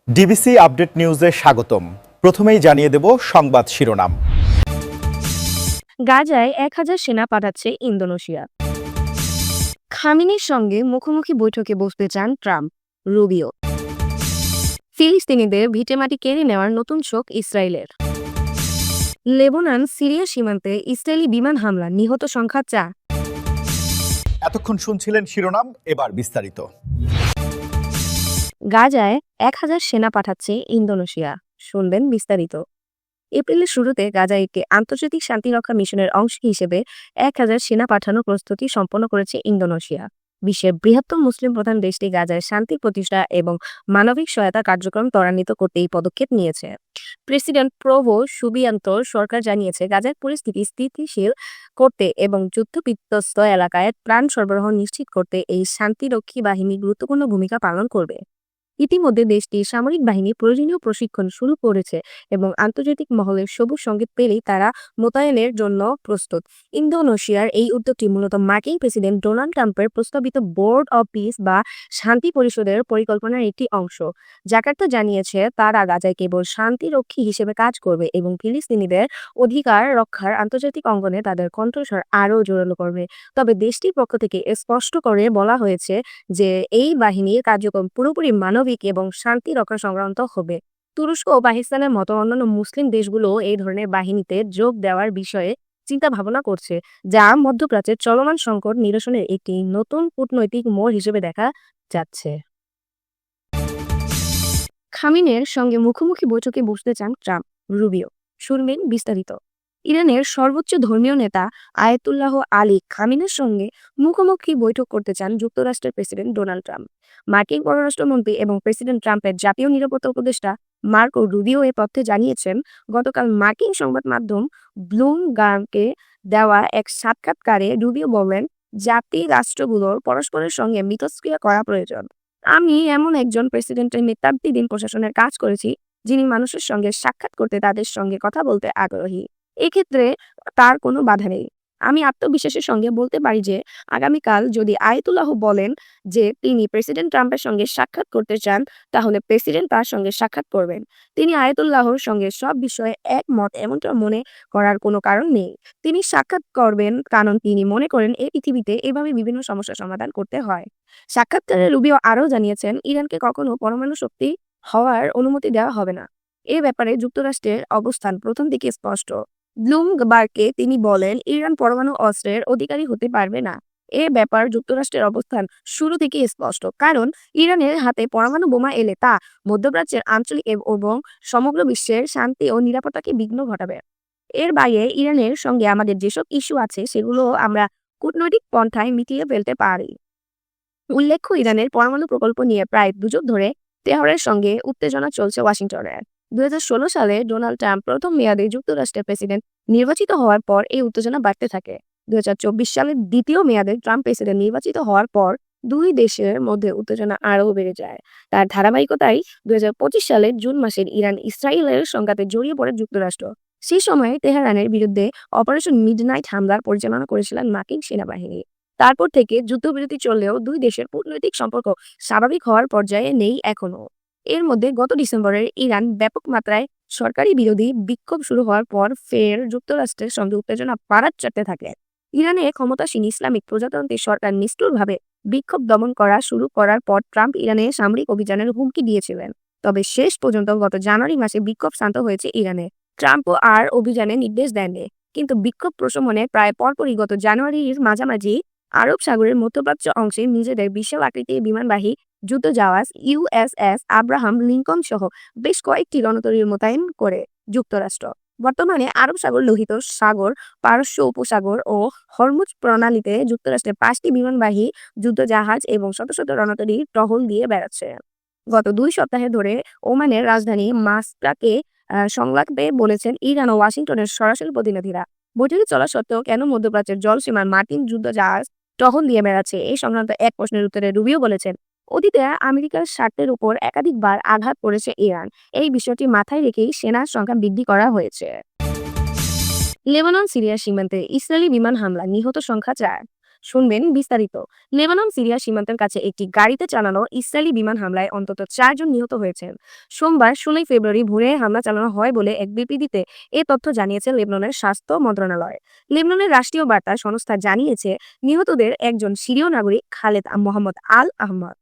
DBC update নিউজে স্বাগতম। প্রথমেই জানিয়ে দেব সংবাদ শিরোনাম। গাজায় ১,০০০ সেনা পাঠাচ্ছে ইন্দোনেশিয়া। খামেনির সঙ্গে মুখোমুখি বৈঠকে বসতে চান ট্রাম্প, রুবিও। ফিলিস্তিনিদের ভিটেমাটি কেড়ে নেওয়ার নতুন শোক ইসরায়েলের। লেবানন সিরিয়া সীমান্তে ইসরায়েলি বিমান হামলা, নিহত সংখ্যা ৪। এতক্ষণ শুনছিলেন শিরোনাম, এবার বিস্তারিত। গাজায় ১,০০০ সেনা পাঠাচ্ছে ইন্দোনেশিয়া, শুনবেন বিস্তারিত। এপ্রিলের শুরুতে গাজায় একটি আন্তর্জাতিক শান্তিরক্ষা মিশনের অংশ হিসেবে ১,০০০ সেনা পাঠানোর প্রস্তুতি সম্পন্ন করেছে ইন্দোনেশিয়া। বিশ্বের বৃহত্তম মুসলিম প্রধান দেশটি গাজায় শান্তি প্রতিষ্ঠা এবং মানবিক সহায়তা কার্যক্রম ত্বরান্বিত করতে এই পদক্ষেপ নিয়েছে। প্রেসিডেন্ট প্রোভো সুবিয়ান্তোর সরকার জানিয়েছে, গাজার পরিস্থিতি স্থিতিশীল করতে এবং যুদ্ধবিধ্বস্ত এলাকায় ত্রাণ সরবরাহ নিশ্চিত করতে এই শান্তিরক্ষী বাহিনী গুরুত্বপূর্ণ ভূমিকা পালন করবে। ইতিমধ্যে দেশটির সামরিক বাহিনী প্রয়োজনীয় প্রশিক্ষণ শুরু করেছে এবং আন্তর্জাতিক মহলের সবুজ সংকেত পেলেই তারা মোতায়েনের জন্য প্রস্তুত। ইন্দোনেশিয়ার এই উদ্যোগটি মূলত মার্কিন প্রেসিডেন্ট ডোনাল্ড ট্রাম্পের প্রস্তাবিত বোর্ড অব পিস বা শান্তি পরিষদের পরিকল্পনার একটি অংশ। জাকার্তা জানিয়েছে, তারা গাজায় কেবল শান্তিরক্ষী হিসেবে কাজ করবে এবং ফিলিস্তিনিদের অধিকার রক্ষার আন্তর্জাতিক অঙ্গনে তাদের কণ্ঠস্বর আরও জোরালো করবে। তবে দেশটির পক্ষ থেকে স্পষ্ট করে বলা হয়েছে যে এই বাহিনীর কার্যক্রম পুরোপুরি মানবিক এবং শান্তি রক্ষা সংক্রান্ত হবে। তুরস্ক ও পাকিস্তানের মতো অন্যান্য মুসলিম দেশগুলো এই ধরনের বাহিনীতে যোগ দেওয়ার বিষয়ে চিন্তা ভাবনা করছে, যা মধ্যপ্রাচ্যের চলমান সংকট নিরসনের একটি নতুন কূটনৈতিক মোড় হিসেবে দেখা যাচ্ছে। খামেনির সঙ্গে মুখোমুখি বৈঠকে বসতে চান ট্রাম্প, রুবিও। শুনবেন বিস্তারিত। ইরানের সর্বোচ্চ ধর্মীয় নেতা আয়াতুল্লাহ আলী খামেনির সঙ্গে মুখোমুখি বৈঠক করতে চান যুক্তরাষ্ট্রের প্রেসিডেন্ট ডোনাল্ড ট্রাম্প। মার্কিন পররাষ্ট্রমন্ত্রী এবং প্রেসিডেন্ট ট্রাম্পের জাতীয় নিরাপত্তা উপদেষ্টা মার্কো রুবিও এ তথ্যে জানিয়েছেন। গতকাল মার্কিন সংবাদ মাধ্যম ব্লুমবার্গকে দেওয়া এক সাক্ষাৎকারে রুবিও বলেন, জাতি রাষ্ট্রগুলোর পরস্পরের সঙ্গে মিথস্ক্রিয়া করা প্রয়োজন। আমি এমন একজন প্রেসিডেন্টের নেতৃত্বাধীন প্রশাসনের কাজ করেছি, যিনি মানুষের সঙ্গে সাক্ষাৎ করতে, তাদের সঙ্গে কথা বলতে আগ্রহী। এক্ষেত্রে তার কোনো বাধা নেই। আমি আত্মবিশ্বাসের সঙ্গে বলতে পারি যে আগামীকাল যদি আয়াতুল্লাহ বলেন যে তিনি প্রেসিডেন্ট ট্রাম্পের সঙ্গে সাক্ষাৎ করতে চান, তাহলে প্রেসিডেন্ট তার সঙ্গে সাক্ষাৎ করবেন। তিনি আয়াতুল্লাহর সঙ্গে সব বিষয়ে একমত, এমনটা মনে করার কোনো কারণ নেই। তিনি সাক্ষাৎ করবেন কারণ তিনি মনে করেন এই পৃথিবীতে এভাবে বিভিন্ন সমস্যার সমাধান করতে হয়। সাক্ষাৎকারে রুবিও আরও জানিয়েছেন, ইরানকে কখনো পরমাণু শক্তি হওয়ার অনুমতি দেওয়া হবে না। এ ব্যাপারে যুক্তরাষ্ট্রের অবস্থান প্রথম দিকে স্পষ্ট। ব্লুমবার্গকে তিনি বলেন, ইরান পরমাণু অস্ত্রের অধিকারী হতে পারবে না। এ ব্যাপার যুক্তরাষ্ট্রের অবস্থান শুরু থেকে স্পষ্ট, কারণ ইরানের হাতে পরমাণু বোমা এলে তা মধ্যপ্রাচ্যের আঞ্চলিক এবং সমগ্র বিশ্বের শান্তি ও নিরাপত্তাকে বিঘ্ন ঘটাবে। এর বাইরে ইরানের সঙ্গে আমাদের যেসব ইস্যু আছে সেগুলো আমরা কূটনৈতিক পন্থায় মিটিয়ে ফেলতে পারি। উল্লেখ্য, ইরানের পরমাণু প্রকল্প নিয়ে প্রায় দুযুগ ধরে তেহরানের সঙ্গে উত্তেজনা চলছে ওয়াশিংটনের। ২০১৬ সালে ডোনাল্ড ট্রাম্প প্রথম মেয়াদে যুক্তরাষ্ট্রের প্রেসিডেন্ট নির্বাচিত হওয়ার পর এই উত্তেজনা বাড়তে থাকে। ২০২৪ সালের দ্বিতীয় মেয়াদে ট্রাম্প প্রেসিডেন্ট নির্বাচিত হওয়ার পর দুই দেশের মধ্যে উত্তেজনা আরও বেড়ে যায়। তার ধারাবাহিকতায় ২০২৫ সালের জুন মাসের ইরান ইসরায়েলের সংঘাতে জড়িয়ে পড়ে যুক্তরাষ্ট্র। সেই সময় তেহরানের বিরুদ্ধে অপারেশন মিডনাইট হামলার পরিচালনা করেছিলেন মার্কিন সেনাবাহিনী। তারপর থেকে যুদ্ধবিরতি চললেও দুই দেশের কূটনৈতিক সম্পর্ক স্বাভাবিক হওয়ার পর্যায়ে নেই এখনো। এর মধ্যে গত ডিসেম্বরের ইরান ব্যাপক মাত্রায় সরকারি বিরোধী বিক্ষোভ শুরু হওয়ার পর ফের যুক্তরাষ্ট্রের সঙ্গে উত্তেজনা বাড়তে থাকে। ইরানে ক্ষমতাসীন ইসলামিক প্রজাতন্ত্রী সরকার নিষ্ঠুরভাবে বিক্ষোভ দমন করা শুরু করার পর ট্রাম্প ইরানে সামরিক অভিযানের হুমকি দিয়েছিলেন। তবে শেষ পর্যন্ত গত জানুয়ারি মাসে বিক্ষোভ শান্ত হয়েছে ইরানে। ট্রাম্পও আর অভিযানের নির্দেশ দেননি, কিন্তু বিক্ষোভ প্রশমনের প্রায় পরপরই গত জানুয়ারির মাঝামাঝি আরব সাগরের মধ্যপ্রাচ্য অংশে নিজেদের বিশাল আকৃতির বিমানবাহী যুদ্ধজাহাজ ইউএসএস আব্রাহাম লিঙ্কন সহ বেশ কয়েকটি রণতরী মোতায়েন করে যুক্তরাষ্ট্র। বর্তমানে আরব সাগর, লোহিত সাগর, পারস্য উপসাগর ও হরমুজ প্রণালীতে যুক্তরাষ্ট্রের ৫টি বিমানবাহী যুদ্ধজাহাজ এবং শত শত রণতরী টহল দিয়ে বেড়াচ্ছে। গত ২ সপ্তাহ ধরে ওমানের রাজধানী মাস্কাটে সংলাপে বলেছেন ইরান ও ওয়াশিংটনের সরাসরি প্রতিনিধিরা। বৈঠকে চলা সত্ত্বেও কেন মধ্যপ্রাচ্যের জলসীমার মার্কিন যুদ্ধজাহাজ টহল দিয়ে বেড়াচ্ছে, এই সংক্রান্ত এক প্রশ্নের উত্তরে রুবিও বলেছেন, অতীতে আমেরিকার স্বার্থের উপর একাধিকবার আঘাত করেছে ইরান। এই বিষয়টি মাথায় রেখেই সেনার সংখ্যা বৃদ্ধি করা হয়েছে। লেবানন সিরিয়া সীমান্তে ইসরায়েলি বিমান হামলা, নিহত সংখ্যা ৪। শুনবেন বিস্তারিত। লেবানন সিরিয়া সীমান্তের কাছে একটি গাড়িতে চালানো ইসরায়েলি বিমান হামলায় অন্তত 4 জন নিহত হয়েছেন। সোমবার 16 ফেব্রুয়ারি ভোরে হামলা চালানো হয় বলে এক বিবৃতিতে এ তথ্য জানিয়েছে লেবাননের স্বাস্থ্য মন্ত্রণালয়। লেবাননের রাষ্ট্রীয় বার্তা সংস্থা জানিয়েছে নিহতদের একজন সিরীয় নাগরিক খালেদ মোহাম্মদ আল আহমদ।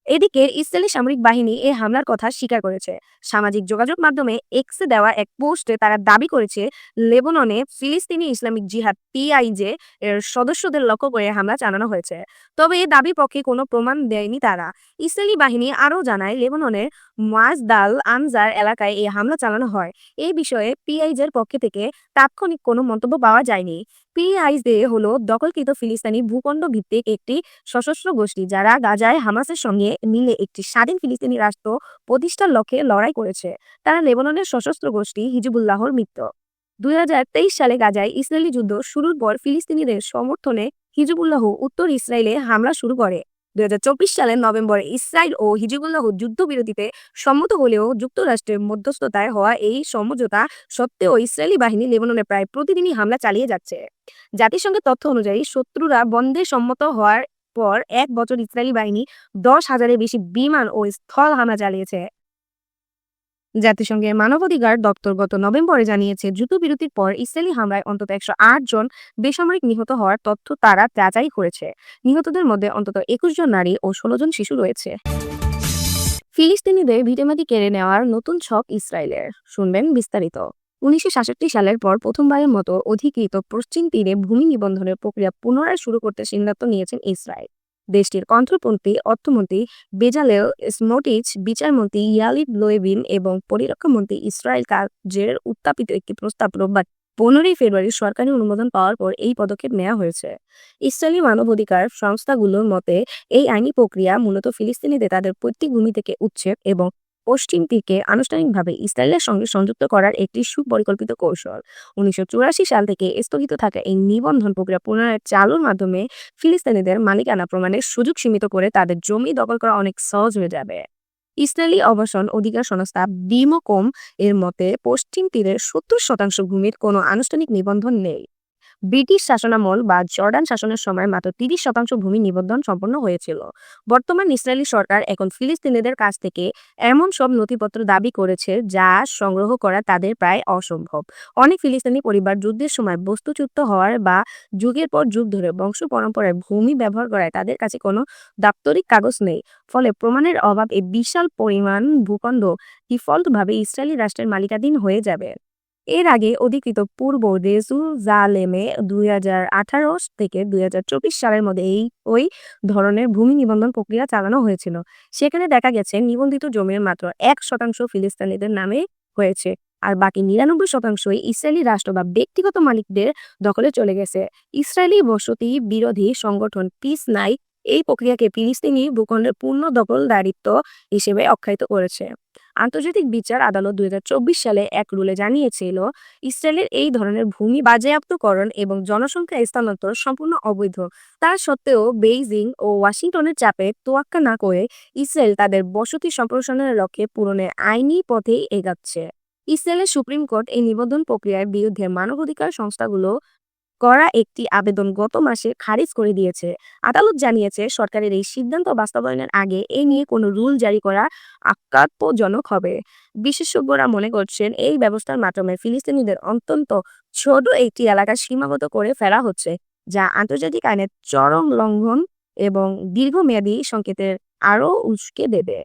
এদিকে ইসরায়েলি সামরিক বাহিনী এই হামলার কথা স্বীকার করেছে। সামাজিক যোগাযোগ মাধ্যমে এক্সে দেওয়া এক পোস্টে তারা দাবি করেছে লেবাননে ফিলিস্তিনি ইসলামিক জিহাদ পিআইজে এর সদস্যদের লক্ষ্য করে হামলা চালানো হয়েছে। তবে এই দাবির পক্ষে কোনো প্রমাণ দেয়নি তারা। ইসরায়েলি বাহিনী আরও জানায় লেবাননের মাজদাল আনজার এলাকায় এই হামলা চালানো হয়। এই বিষয়ে পিআইজের পক্ষ থেকে তাৎক্ষণিক কোনো মন্তব্য পাওয়া যায়নি। পিআইজে হলো দখলকৃত ফিলিস্তিনি ভূখণ্ড ভিত্তিক একটি সশস্ত্র গোষ্ঠী যারা গাজায় হামাসের সঙ্গে মিলে একটি স্বাধীন ফিলিস্তিনি রাষ্ট্র প্রতিষ্ঠার লক্ষ্যে লড়াই করেছে। তারা লেবাননের সশস্ত্র গোষ্ঠী হিজবুল্লাহর মিত্র। 2023 সালে গাজায় ইসরায়েলি যুদ্ধ শুরুর পর ফিলিস্তিনিদের সমর্থনে হিজবুল্লাহ উত্তর ইসরায়েলে হামলা শুরু করে। 2024 সালের নভেম্বরে ইসরায়েল ও হিজবুল্লাহ যুদ্ধবিরতিতে সম্মত হলেও যুক্তরাষ্ট্রের মধ্যস্থতায় হওয়া এই সমঝোতা সত্ত্বেও ইসরায়েলি বাহিনী লেবাননে প্রায় প্রতিদিনই হামলা চালিয়ে যাচ্ছে। জাতিসংঘের তথ্য অনুযায়ী শত্রুরা বন্ধে সম্মত হওয়ার পর 1 বছর ইসরায়েলি বাহিনী 10,000-এর বেশি বিমান ও স্থল হামলা চালিয়েছে। জাতিসংঘের মানবাধিকার দপ্তর গত নভেম্বরে জানিয়েছে যুদ্ধবিরতির পর ইসরায়েলি হামলায় অন্তত 108 জন বেসামরিক নিহত হওয়ার তথ্য তারা যাচাই করেছে। নিহতদের মধ্যে অন্তত 21 জন নারী ও 16 জন শিশু রয়েছে। ফিলিস্তিনিদের ভিটেমাটি কেড়ে নেওয়ার নতুন ছক ইসরায়েলের। শুনবেন বিস্তারিত। 1966 সালের পর প্রথমবারের মতো অধিকৃত পশ্চিম তীরে ভূমি নিবন্ধনের প্রক্রিয়া পুনরায় শুরু করতে সিদ্ধান্ত নিয়েছেন ইসরায়েল। দেশটির কন্ট্রোলপন্থী অর্থমন্ত্রী বেজালেল স্মোট্রিচ, বিচারমন্ত্রী ইয়ালিভ লোয়েভিন এবং প্রতিরক্ষামন্ত্রী ইসরায়েল কাজের উত্থাপিত একটি প্রস্তাব রোববার 15 ফেব্রুয়ারি সরকারি অনুমোদন পাওয়ার পর এই পদক্ষেপ নেওয়া হয়েছে। ইসরায়েলি মানবাধিকার সংস্থাগুলোর মতে এই আইনি প্রক্রিয়া মূলত ফিলিস্তিনিদের তাদের পৈতৃক ভূমি থেকে উচ্ছেদ এবং পশ্চিম তীরকে আনুষ্ঠানিকভাবে ইসরায়েলের সঙ্গে সংযুক্ত করার একটি সুপরিকল্পিত কৌশল। 1984 সাল থেকে স্থগিত থাকা এই নিবন্ধন প্রক্রিয়া পুনরায় চালুর মাধ্যমে ফিলিস্তিনিদের মালিকানা প্রমাণের সুযোগ সীমিত করে তাদের জমি দখল করা অনেক সহজ হয়ে যাবে। ইসরায়েলি আবাসন অধিকার সংস্থা ডিমোকম এর মতে পশ্চিম তীরের 70% ভূমির কোনো আনুষ্ঠানিক নিবন্ধন নেই। ব্রিটিশ শাসনামল বা জর্ডান শাসনের সময় মাত্র 30% ভূমি নিবন্ধন সম্পন্ন হয়েছিল। বর্তমান ইসরায়েলি সরকার এখন ফিলিস্তিনিদের কাছ থেকে এমন সব নথিপত্র দাবি করেছে যা সংগ্রহ করা তাদের প্রায় অসম্ভব। অনেক ফিলিস্তিনি পরিবার যুদ্ধের সময় বস্তুচ্যুত হওয়ার বা যুগের পর যুগ ধরে বংশ পরম্পরায় ভূমি ব্যবহার করায় তাদের কাছে কোনো দাপ্তরিক কাগজ নেই। ফলে প্রমাণের অভাব এই বিশাল পরিমাণ ভূখণ্ড ডিফল্টভাবে ইসরায়েলি রাষ্ট্রের মালিকানাধীন হয়ে যাবে। এর আগে অধিকৃত পূর্ব জেরুজালেমে 2018 থেকে 2024 সালের মধ্যে ওই ধরনের ভূমি নিবন্ধন প্রক্রিয়া চালানো হয়েছিল। সেখানে দেখা গেছে নিবন্ধিত জমির মাত্র 1% ফিলিস্তিনিদের নামে হয়েছে, আর বাকি 99%ই ইসরায়েলি রাষ্ট্র বা ব্যক্তিগত মালিকদের দখলে চলে গেছে। ইসরায়েলি বসতি বিরোধী সংগঠন পিস নাই এই প্রক্রিয়াকে ফিলিস্তিনি ভূখণ্ডের পূর্ণ দখলদারিত্ব হিসেবে আখ্যায়িত করেছে। আন্তর্জাতিক বিচার আদালত 2024 সালে এক রুলে জানিয়েছিল ইসরায়েলের এই ধরনের ভূমি বাজেয়াপ্তকরণ এবং জনসংখ্যা স্থানান্তর সম্পূর্ণ অবৈধ। তা সত্ত্বেও বেইজিং ও ওয়াশিংটনের চাপে তোয়াক্কা না করে ইসরায়েল তাদের বসতি সম্প্রসারণের লক্ষ্যে পূরণের আইনি পথেই এগাচ্ছে। ইসরায়েলের সুপ্রিম কোর্ট এই নিবন্ধন প্রক্রিয়ার বিরুদ্ধে মানবাধিকার সংস্থাগুলো করা একটি আবেদন গত মাসে খারিজ করে দিয়েছে। আদালত জানিয়েছে সরকারের এই সিদ্ধান্ত বাস্তবায়নের আগে এ নিয়ে কোনো রুল জারি করা আঘাতজনক হবে। বিশেষজ্ঞরা মনে করছেন এই ব্যবস্থার মাধ্যমে ফিলিস্তিনিদের অত্যন্ত ছোট একটি এলাকা সীমাবদ্ধ করে ফেলা হচ্ছে, যা আন্তর্জাতিক আইনের চরম লঙ্ঘন এবং দীর্ঘমেয়াদী সংকেতের আরও উস্কে দেবে।